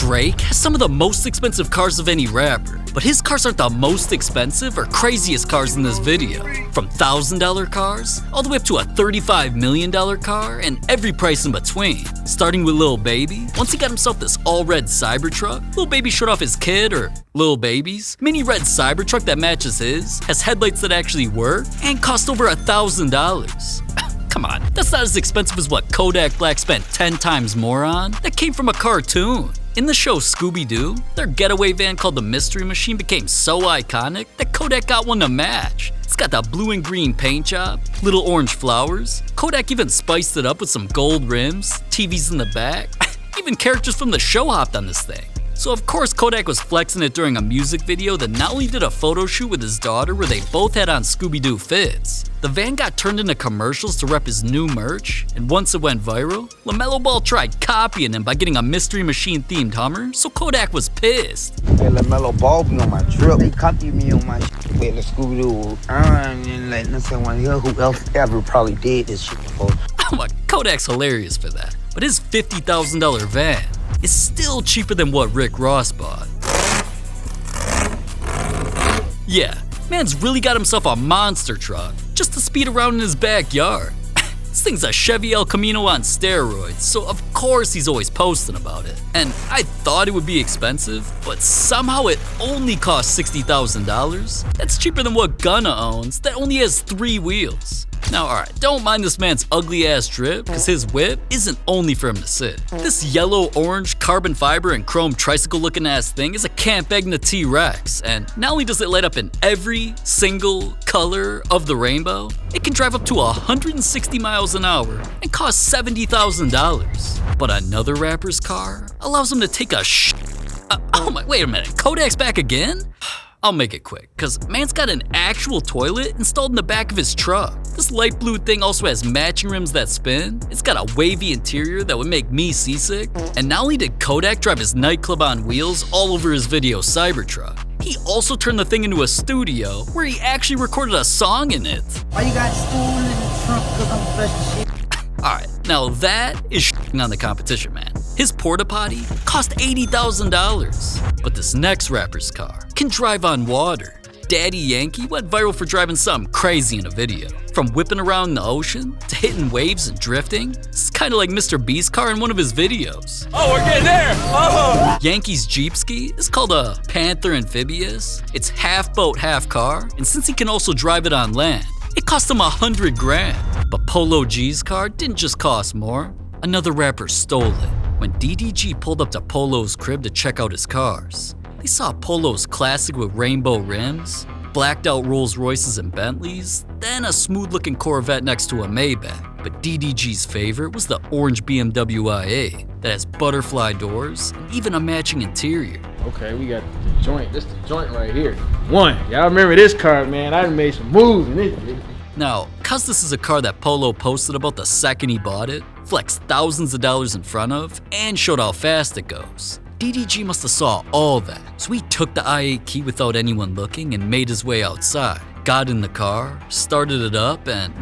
Drake has some of the most expensive cars of any rapper, but his cars aren't the most expensive or craziest cars in this video. From $1,000 cars, all the way up to a $35 million car, and every price in between. Starting with Lil Baby, once he got himself this all-red Cybertruck, Lil Baby showed off his kid, or Lil Baby's, mini red Cybertruck that matches his, has headlights that actually work, and cost over $1,000. Come on, that's not as expensive as what Kodak Black spent 10 times more on. That came from a cartoon. In the show Scooby-Doo, their getaway van called the Mystery Machine became so iconic that Kodak got one to match. It's got the blue and green paint job, little orange flowers. Kodak even spiced it up with some gold rims, TVs in the back. Even characters from the show hopped on this thing. So of course Kodak was flexing it during a music video that not only did a photo shoot with his daughter where they both had on Scooby-Doo fits. The van got turned into commercials to rep his new merch, and once it went viral, LaMelo Ball tried copying him by getting a Mystery Machine themed Hummer, so Kodak was pissed. Hey, LaMelo Ball be on my drip. They copy me on my shit with the Scooby-Doo and letting someone here who else ever probably did this shit before. Oh my, Kodak's hilarious for that. But his $50,000 van is still cheaper than what Rick Ross bought. Yeah, man's really got himself a monster truck just to speed around in his backyard. This thing's a Chevy El Camino on steroids, so of course he's always posting about it. And I thought it would be expensive, but somehow it only costs $60,000. That's cheaper than what Gunna owns that only has 3 wheels. Now alright, don't mind this man's ugly ass drip, cause his whip isn't only for him to sit. This yellow, orange, carbon fiber and chrome tricycle looking ass thing is a Camp Agna T-Rex, and not only does it light up in every single color of the rainbow, it can drive up to 160 miles an hour and cost $70,000. But another rapper's car allows him to take a oh my, wait a minute, Kodak's back again? I'll make it quick, cause man's got an actual toilet installed in the back of his truck. This light blue thing also has matching rims that spin, it's got a wavy interior that would make me seasick, and not only did Kodak drive his nightclub on wheels all over his video Cybertruck, he also turned the thing into a studio where he actually recorded a song in it. Why you got stool in the trunk? Cause I'm fresh as shit. Alright, now that is shitting on the competition, man. His porta potty cost $80,000. But this next rapper's car can drive on water. Daddy Yankee went viral for driving something crazy in a video. From whipping around the ocean to hitting waves and drifting. It's kind of like Mr. Beast's car in one of his videos. Oh, we're getting there! Oh! Yankee's Jeep Ski is called a Panther Amphibious. It's half boat, half car, and since he can also drive it on land, it cost him $100 grand. But Polo G's car didn't just cost more. Another rapper stole it. When DDG pulled up to Polo's crib to check out his cars, they saw Polo's classic with rainbow rims, blacked out Rolls Royces and Bentleys, then a smooth looking Corvette next to a Maybach. But DDG's favorite was the orange BMW IA that has butterfly doors and even a matching interior. Okay, we got the joint. This the joint right here. One. Y'all remember this car, man? I done made some moves in this. Now, cause this is a car that Polo posted about the second he bought it, flexed thousands of dollars in front of, and showed how fast it goes, DDG must have saw all that, so he took the i8 key without anyone looking and made his way outside, got in the car, started it up, and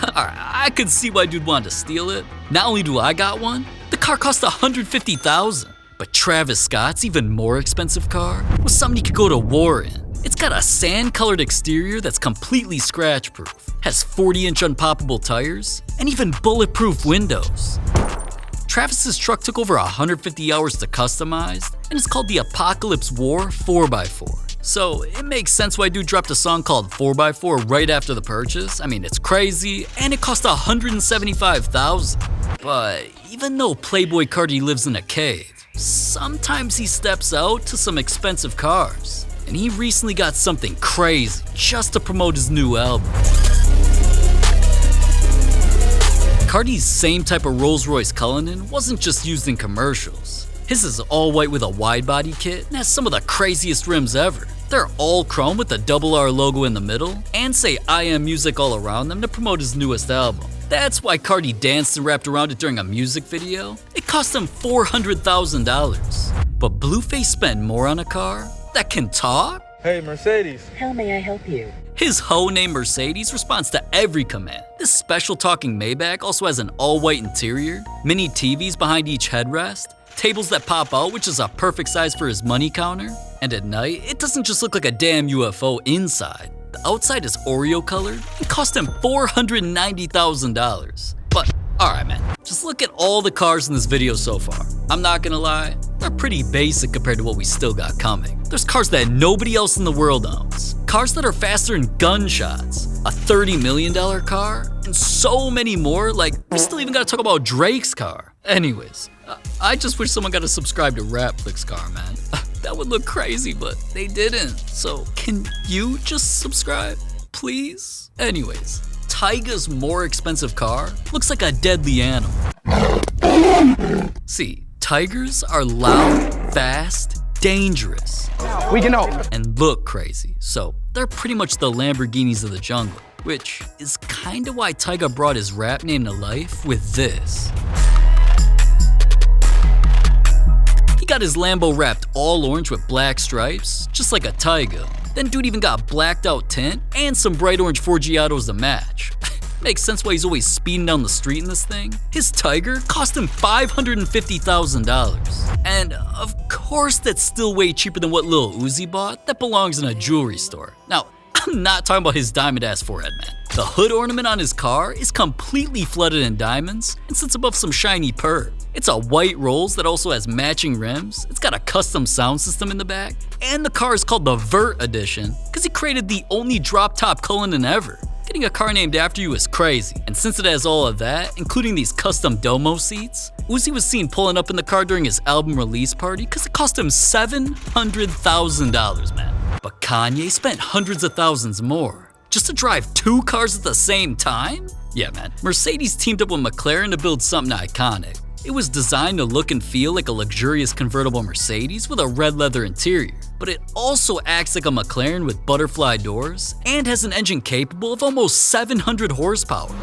alright, I could see why dude wanted to steal it. Not only do I got one, the car cost $150,000. But Travis Scott's even more expensive car was something he could go to war in. It's got a sand-colored exterior that's completely scratch-proof, has 40-inch unpoppable tires, and even bulletproof windows. Travis's truck took over 150 hours to customize, and it's called the Apocalypse War 4x4. So it makes sense why dude dropped a song called 4x4 right after the purchase. I mean, it's crazy, and it cost $175,000. But even though Playboi Carti lives in a cave, sometimes he steps out to some expensive cars. And he recently got something crazy just to promote his new album. Carti's same type of Rolls-Royce Cullinan wasn't just used in commercials. His is all white with a wide body kit and has some of the craziest rims ever. They're all chrome with the double R logo in the middle and say I Am Music all around them to promote his newest album. That's why Carti danced and rapped around it during a music video. It cost him $400,000. But Blueface spent more on a car that can talk? Hey, Mercedes. How may I help you? His hoe named Mercedes responds to every command. This special talking Maybach also has an all-white interior, mini TVs behind each headrest, tables that pop out, which is a perfect size for his money counter, and at night, it doesn't just look like a damn UFO inside. The outside is Oreo colored and cost him $490,000. But alright man, just look at all the cars in this video so far. I'm not gonna lie, they're pretty basic compared to what we still got coming. There's cars that nobody else in the world owns. Cars that are faster than gunshots. A $30 million car, and so many more, like we still even gotta talk about Drake's car. Anyways, I just wish someone got to subscribe to RapFlix car, man. That would look crazy, but they didn't. So can you just subscribe, please? Anyways, Tyga's more expensive car looks like a deadly animal. See, tigers are loud, fast, dangerous. We can know. And look crazy. So they're pretty much the Lamborghinis of the jungle, which is kinda why Tyga brought his rap name to life with this. He got his Lambo wrapped all orange with black stripes, just like a Tyga. Then dude even got blacked out tint and some bright orange Forgiatos to match. Makes sense why he's always speeding down the street in this thing. His Tiger cost him $550,000. And of course that's still way cheaper than what Lil Uzi bought that belongs in a jewelry store. Now, I'm not talking about his diamond ass forehead, man. The hood ornament on his car is completely flooded in diamonds and sits above some shiny perp. It's a white Rolls that also has matching rims, it's got a custom sound system in the back, and the car is called the Vert Edition because he created the only drop-top Cullinan ever. Getting a car named after you is crazy, and since it has all of that, including these custom domo seats, Uzi was seen pulling up in the car during his album release party because it cost him $700,000, man. But Kanye spent hundreds of thousands more. Just to drive two cars at the same time? Yeah man, Mercedes teamed up with McLaren to build something iconic. It was designed to look and feel like a luxurious convertible Mercedes with a red leather interior, but it also acts like a McLaren with butterfly doors and has an engine capable of almost 700 horsepower.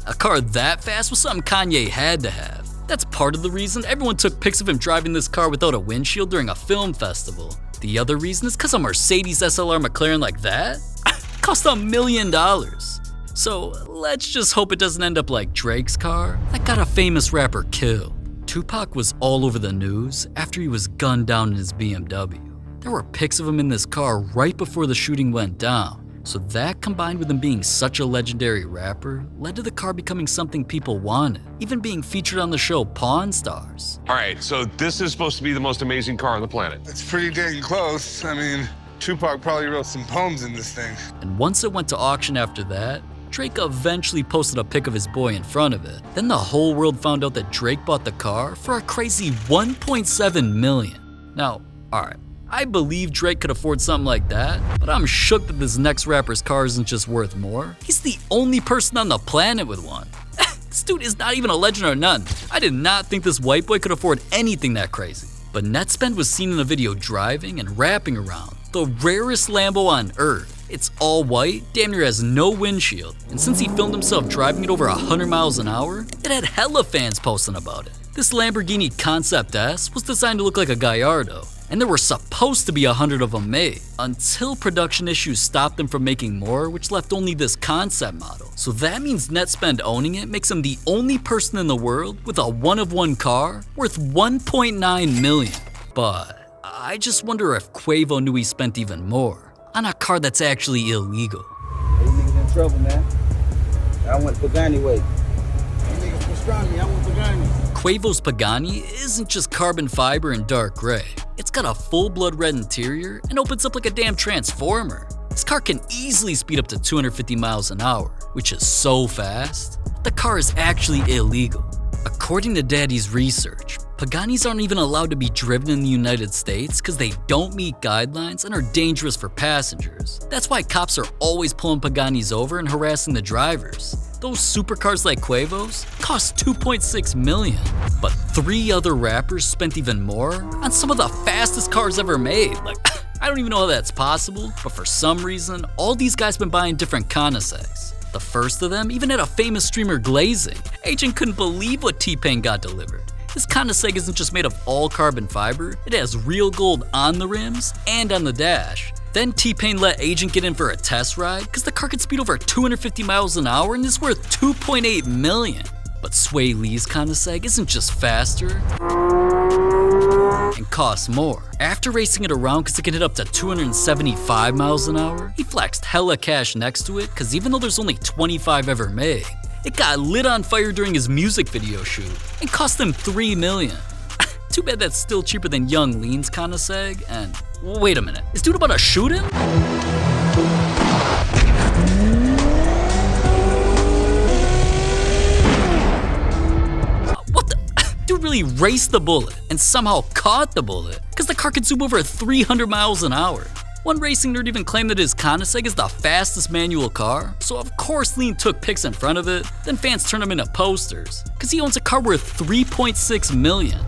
A car that fast was something Kanye had to have. That's part of the reason everyone took pics of him driving this car without a windshield during a film festival. The other reason is because a Mercedes SLR McLaren like that cost $1 million. So let's just hope it doesn't end up like Drake's car that got a famous rapper killed. Tupac was all over the news after he was gunned down in his BMW. There were pics of him in this car right before the shooting went down. So that combined with him being such a legendary rapper led to the car becoming something people wanted, even being featured on the show Pawn Stars. All right, so this is supposed to be the most amazing car on the planet. It's pretty dang close. I mean, Tupac probably wrote some poems in this thing. And once it went to auction after that, Drake eventually posted a pic of his boy in front of it. Then the whole world found out that Drake bought the car for a crazy $1.7 million. Now, alright, I believe Drake could afford something like that, but I'm shook that this next rapper's car isn't just worth more. He's the only person on the planet with one. This dude is not even a legend or none. I did not think this white boy could afford anything that crazy. But Netsspend was seen in a video driving and rapping around the rarest Lambo on earth. It's all white, damn near has no windshield, and since he filmed himself driving it over 100 miles an hour, it had hella fans posting about it. This Lamborghini Concept S was designed to look like a Gallardo, and there were supposed to be 100 of them made, until production issues stopped them from making more, which left only this concept model. So that means Netsspend owning it makes him the only person in the world with a one-of-one car worth $1.9 million. But I just wonder if Quavo knew he spent even more on a car that's actually illegal. Hey, you niggas in trouble, man. I went Pagani way. You niggas pastrami, I went Pagani. Quavo's Pagani isn't just carbon fiber and dark gray. It's got a full blood red interior and opens up like a damn transformer. This car can easily speed up to 250 miles an hour, which is so fast. The car is actually illegal. According to Daddy's research, Paganis aren't even allowed to be driven in the United States because they don't meet guidelines and are dangerous for passengers. That's why cops are always pulling Paganis over and harassing the drivers. Those supercars like Quavo's cost $2.6 million. But 3 other rappers spent even more on some of the fastest cars ever made. Like, I don't even know how that's possible, but for some reason, all these guys been buying different Koenigseggs. The first of them even had a famous streamer glazing. Agent couldn't believe what T-Pain got delivered. This Koenigsegg isn't just made of all carbon fiber, it has real gold on the rims and on the dash. Then T-Pain let Agent get in for a test ride because the car could speed over 250 miles an hour and is worth $2.8 million. But Sway Lee's Koenigsegg isn't just faster and costs more. After racing it around because it can hit up to 275 miles an hour, he flexed hella cash next to it because even though there's only 25 ever made, it got lit on fire during his music video shoot and cost him $3 million. Too bad that's still cheaper than Young Lean's Koenigsegg. And wait a minute, is dude about to shoot him? What the? Dude really raced the bullet and somehow caught the bullet because the car could zoom over 300 miles an hour. One racing nerd even claimed that his Koenigsegg is the fastest manual car, so of course Lean took pics in front of it, then fans turned them into posters, because he owns a car worth $3.6 million.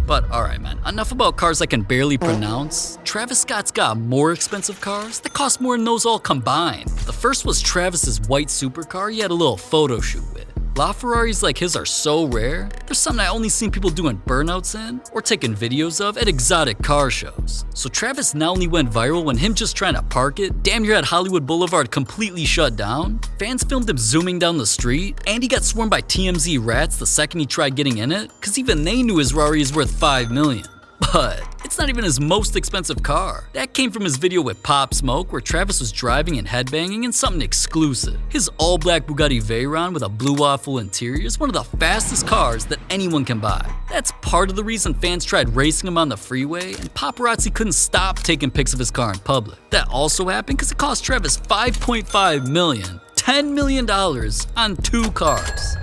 But alright man, enough about cars I can barely pronounce. Travis Scott's got more expensive cars that cost more than those all combined. The first was Travis's white supercar he had a little photo shoot with. LaFerraris like his are so rare, there's something I only seen people doing burnouts in or taking videos of at exotic car shows. So Travis not only went viral when him just trying to park it damn near had Hollywood Boulevard completely shut down, fans filmed him zooming down the street, and he got swarmed by TMZ rats the second he tried getting in it, cause even they knew his Rari is worth $5 million. But it's not even his most expensive car. That came from his video with Pop Smoke where Travis was driving and headbanging in something exclusive. His all-black Bugatti Veyron with a blue waffle interior is one of the fastest cars that anyone can buy. That's part of the reason fans tried racing him on the freeway and paparazzi couldn't stop taking pics of his car in public. That also happened because it cost Travis $5.5 million, $10 million on 2 cars.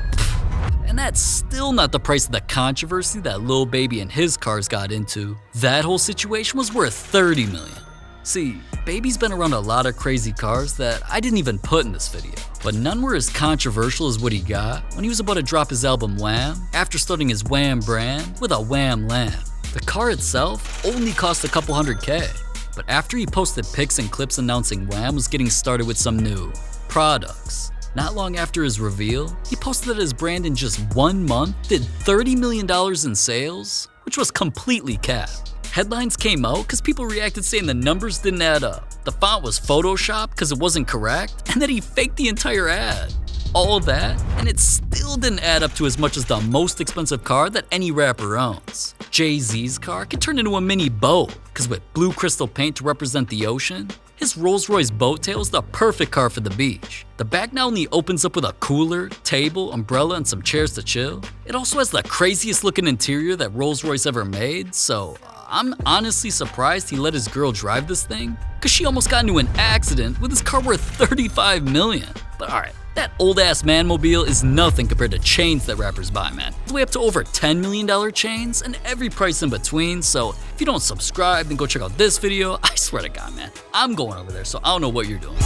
And that's still not the price of the controversy that Lil Baby and his cars got into. That whole situation was worth $30 million. See, Baby's been around a lot of crazy cars that I didn't even put in this video, but none were as controversial as what he got when he was about to drop his album Wham after starting his Wham brand with a Wham lamp. The car itself only cost a couple $100K, but after he posted pics and clips announcing Wham was getting started with some new products. Not long after his reveal, he posted that his brand in just 1 month did $30 million in sales, which was completely capped. Headlines came out because people reacted saying the numbers didn't add up, the font was photoshopped because it wasn't correct, and that he faked the entire ad. All of that, and it still didn't add up to as much as the most expensive car that any rapper owns. Jay-Z's car could turn into a mini boat, because with blue crystal paint to represent the ocean, his Rolls-Royce boat tail is the perfect car for the beach. The back not only opens up with a cooler, table, umbrella, and some chairs to chill, it also has the craziest looking interior that Rolls-Royce ever made, so I'm honestly surprised he let his girl drive this thing, cause she almost got into an accident with his car worth $35 million. But alright, that old ass manmobile is nothing compared to chains that rappers buy, man. It's way up to over $10 million chains and every price in between, so if you don't subscribe, then go check out this video. I swear to God, man, I'm going over there, so I don't know what you're doing.